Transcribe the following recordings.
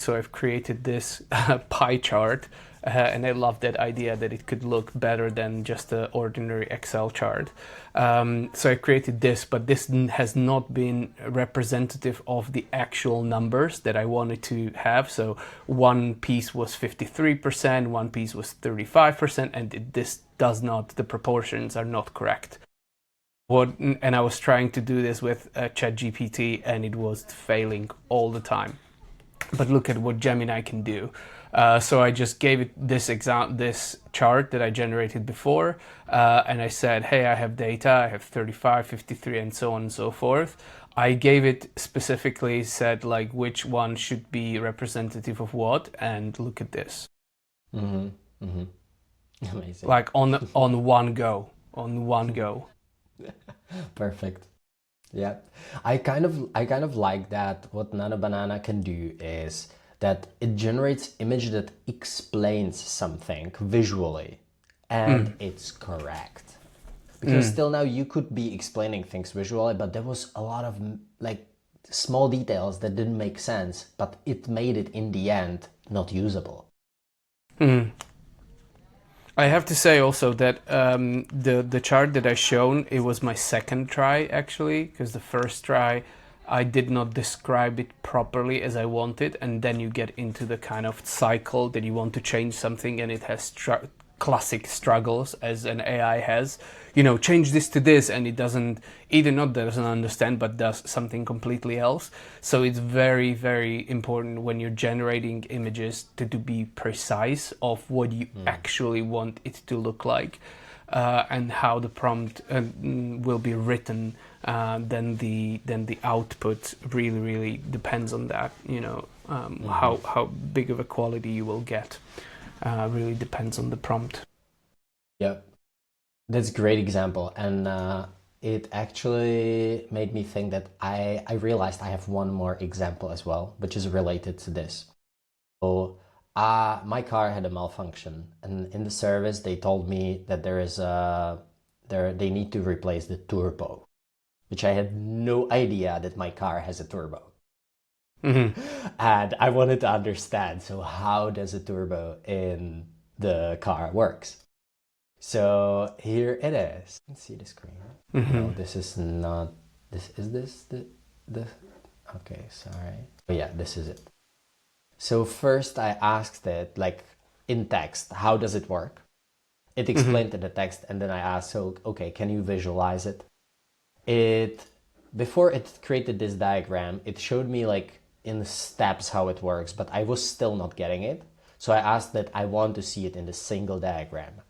So I've created this pie chart, and I love that idea that it could look better than just an ordinary Excel chart. So I created this, but this has not been representative of the actual numbers that I wanted to have. So one piece was 53%, one piece was 35%, and this does not, the proportions are not correct. And I was trying to do this with ChatGPT, and it was failing all the time. But look at what Gemini can do. So I just gave it this chart that I generated before, and I said, hey, I have data, I have 35, 53, and so on and so forth. I gave it specifically said like which one should be representative of what, and look at this. Mm-hmm. Mm-hmm. Amazing. Like on one go. Perfect. Yeah. I kind of like that what Nano Banana can do is that it generates image that explains something visually and it's correct. Because still now you could be explaining things visually, but there was a lot of like small details that didn't make sense, but it made it in the end not usable. I have to say also that the chart that I shown, it was my second try actually, because the first try I did not describe it properly as I wanted, and then you get into the kind of cycle that you want to change something and it has classic struggles as an AI has. You know, change this to this, and it doesn't understand, but does something completely else. So it's very, very important when you're generating images to be precise of what you actually want it to look like, and how the prompt will be written. Then the output really depends on that. You know, how big of a quality you will get really depends on the prompt. Yeah. That's a great example, and it actually made me think that I realized I have one more example as well, which is related to this. So my car had a malfunction, and in the service they told me that they need to replace the turbo, which I had no idea that my car has a turbo. And I wanted to understand, so how does a turbo in the car works? So here it is. Let's see the screen. No, this is not. This the? Okay, sorry. Oh yeah, this is it. So first I asked it like in text, how does it work? It explained in the text, and then I asked, so okay, can you visualize it? It before it created this diagram, it showed me like in steps how it works, but I was still not getting it. So I asked that I want to see it in the single diagram.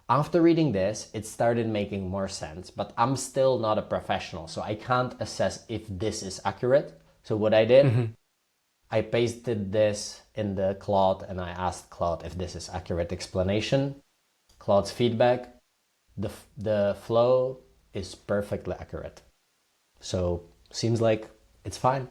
After reading this, it started making more sense, but I'm still not a professional, so I can't assess if this is accurate. So what I did, I pasted this in the Claude and I asked Claude if this is accurate explanation. Claude's feedback, the flow is perfectly accurate. So seems like it's fine.